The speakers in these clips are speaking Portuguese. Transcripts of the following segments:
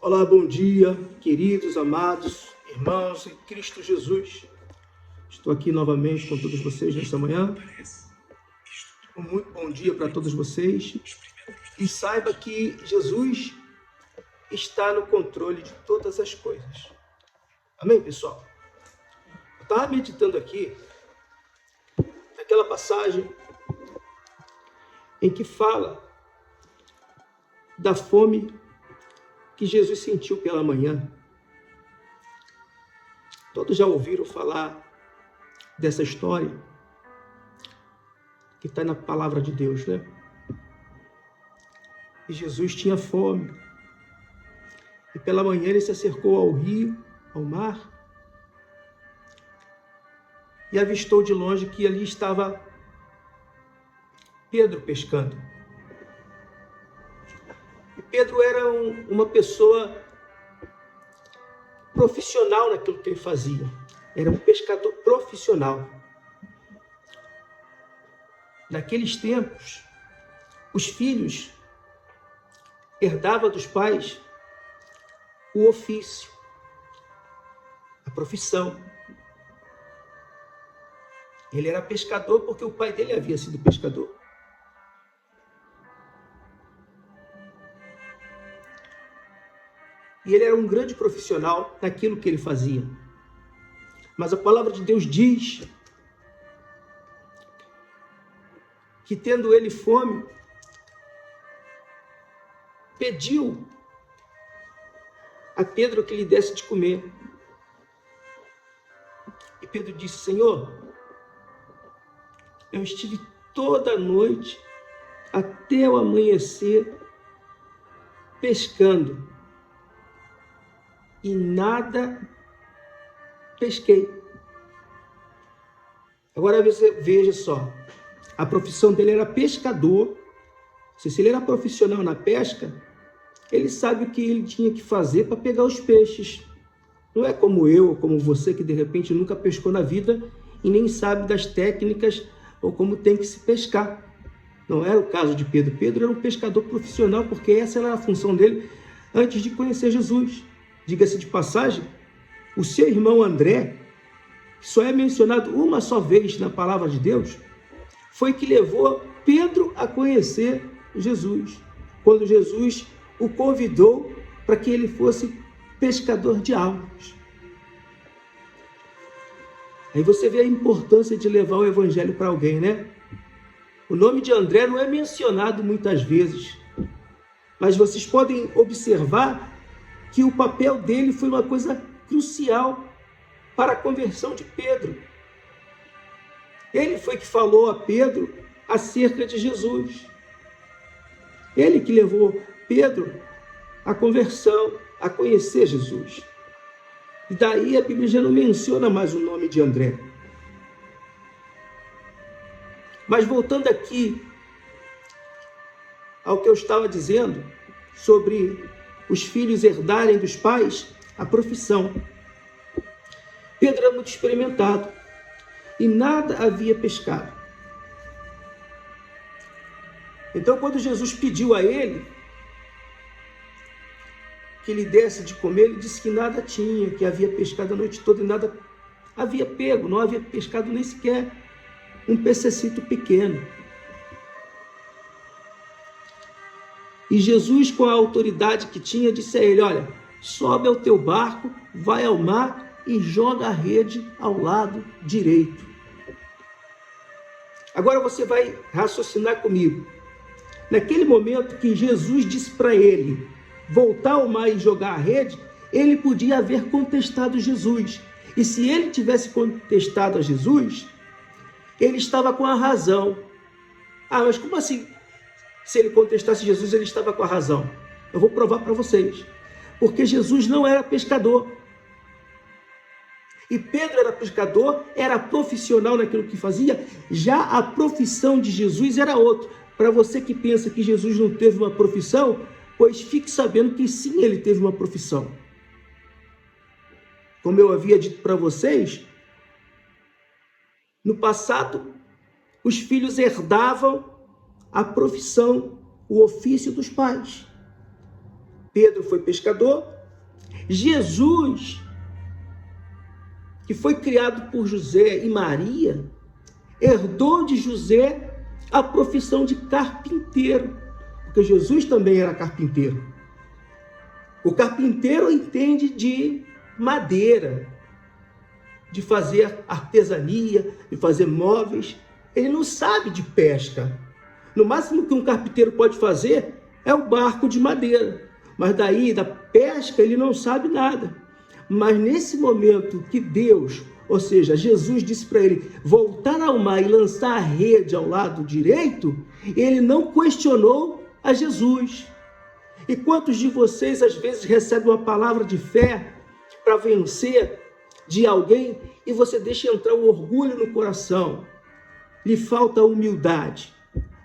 Olá, bom dia, queridos, amados, irmãos em Cristo Jesus. Estou aqui novamente com todos vocês nesta manhã. Um muito bom dia para todos vocês. E saiba que Jesus está no controle de todas as coisas. Amém, pessoal? Eu estava meditando aqui naquela passagem em que fala da fome que Jesus sentiu pela manhã. Todos já ouviram falar dessa história que está na palavra de Deus, né? E Jesus tinha fome. E pela manhã ele se acercou ao rio, ao mar, e avistou de longe que ali estava Pedro pescando. E Pedro era uma pessoa profissional naquilo que ele fazia. Era um pescador profissional. Naqueles tempos, os filhos herdavam dos pais o ofício, a profissão. Ele era pescador porque o pai dele havia sido pescador. E ele era um grande profissional naquilo que ele fazia. Mas a palavra de Deus diz que, tendo ele fome, pediu a Pedro que lhe desse de comer. E Pedro disse: Senhor, eu estive toda a noite até o amanhecer pescando e nada pesquei. Agora você veja só, a profissão dele era pescador. Se ele era profissional na pesca, ele sabe o que ele tinha que fazer para pegar os peixes. Não é como eu ou como você que de repente nunca pescou na vida e nem sabe das técnicas ou como tem que se pescar. Não era o caso de Pedro. Pedro era um pescador profissional porque essa era a função dele antes de conhecer Jesus. Diga-se de passagem, o seu irmão André, que só é mencionado uma só vez na palavra de Deus, foi que levou Pedro a conhecer Jesus, quando Jesus o convidou para que ele fosse pescador de almas. Aí você vê a importância de levar o evangelho para alguém, né? O nome de André não é mencionado muitas vezes, mas vocês podem observar que o papel dele foi uma coisa crucial para a conversão de Pedro. Ele foi que falou a Pedro acerca de Jesus. Ele que levou Pedro à conversão, a conhecer Jesus. E daí a Bíblia já não menciona mais o nome de André. Mas voltando aqui ao que eu estava dizendo sobre os filhos herdarem dos pais a profissão. Pedro era muito experimentado e nada havia pescado. Então, quando Jesus pediu a ele que lhe desse de comer, ele disse que nada tinha, que havia pescado a noite toda e nada havia pego, não havia pescado nem sequer um pececito pequeno. E Jesus, com a autoridade que tinha, disse a ele: olha, sobe ao teu barco, vai ao mar e joga a rede ao lado direito. Agora você vai raciocinar comigo. Naquele momento que Jesus disse para ele voltar ao mar e jogar a rede, ele podia haver contestado Jesus. E se ele tivesse contestado a Jesus, ele estava com a razão. Ah, mas como assim? Se ele contestasse Jesus, ele estava com a razão. Eu vou provar para vocês. Porque Jesus não era pescador. E Pedro era pescador, era profissional naquilo que fazia. Já a profissão de Jesus era outra. Para você que pensa que Jesus não teve uma profissão, pois fique sabendo que sim, ele teve uma profissão. Como eu havia dito para vocês, no passado, os filhos herdavam a profissão, o ofício dos pais. Pedro foi pescador Jesus, que foi criado por José e Maria, herdou de José a profissão de carpinteiro, porque Jesus também era carpinteiro. O carpinteiro entende de madeira, de fazer artesania, de fazer móveis. Ele não sabe de pesca. No máximo que um carpinteiro pode fazer é o barco de madeira. Mas daí, da pesca, ele não sabe nada. Mas nesse momento que Deus, ou seja, Jesus disse para ele voltar ao mar e lançar a rede ao lado direito, ele não questionou a Jesus. E quantos de vocês às vezes recebem uma palavra de fé para vencer de alguém e você deixa entrar o orgulho no coração? Lhe falta a humildade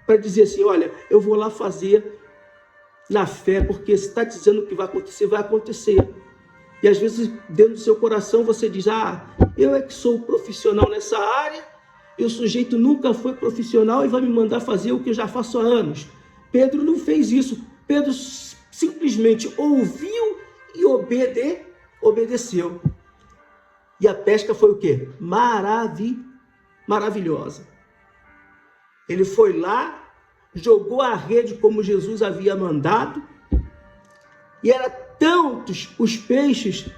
para dizer assim, olha, eu vou lá fazer na fé, porque se está dizendo que vai acontecer, vai acontecer. E às vezes dentro do seu coração você diz, eu é que sou profissional nessa área, e o sujeito nunca foi profissional e vai me mandar fazer o que eu já faço há anos. Pedro não fez isso. Pedro simplesmente ouviu e obedeceu. E a pesca foi o quê? Maravilhosa. Ele foi lá, jogou a rede como Jesus havia mandado, e era tantos os peixes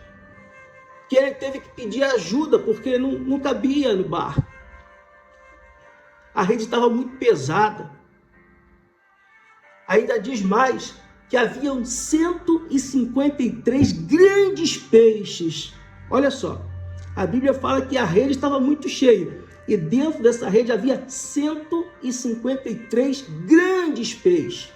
que ele teve que pedir ajuda, porque não cabia no barco. A rede estava muito pesada. Ainda diz mais, que haviam 153 grandes peixes. Olha só, a Bíblia fala que a rede estava muito cheia, e dentro dessa rede havia 153 grandes peixes.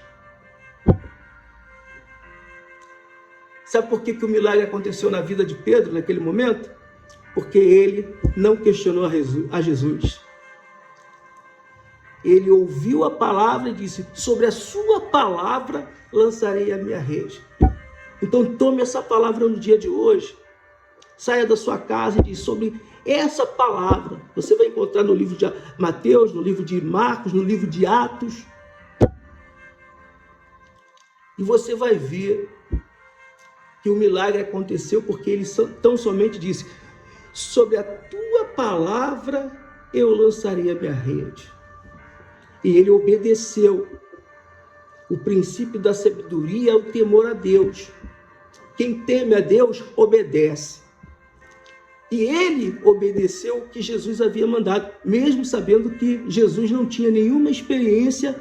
Sabe por que o milagre aconteceu na vida de Pedro naquele momento? Porque ele não questionou a Jesus. Ele ouviu a palavra e disse, sobre a sua palavra lançarei a minha rede. Então tome essa palavra no dia de hoje. Saia da sua casa e diz, sobre essa palavra, você vai encontrar no livro de Mateus, no livro de Marcos, no livro de Atos. E você vai ver que o milagre aconteceu porque ele tão somente disse, sobre a tua palavra eu lançarei a minha rede. E ele obedeceu. O princípio da sabedoria é o temor a Deus. Quem teme a Deus, obedece. E ele obedeceu o que Jesus havia mandado, mesmo sabendo que Jesus não tinha nenhuma experiência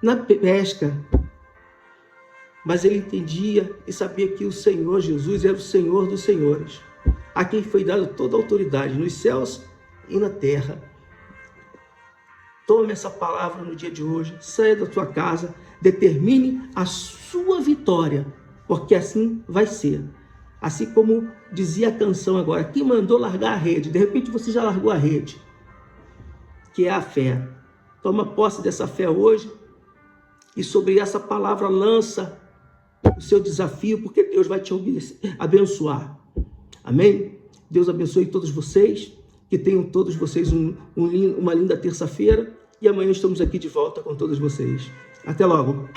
na pesca. Mas ele entendia e sabia que o Senhor Jesus era o Senhor dos senhores, a quem foi dada toda a autoridade nos céus e na terra. Tome essa palavra no dia de hoje, saia da tua casa, determine a sua vitória, porque assim vai ser. Assim como dizia a canção agora, quem mandou largar a rede? De repente você já largou a rede, que é a fé. Toma posse dessa fé hoje e sobre essa palavra lança o seu desafio, porque Deus vai te abençoar. Amém? Deus abençoe todos vocês, que tenham todos vocês uma linda terça-feira, e amanhã estamos aqui de volta com todos vocês. Até logo!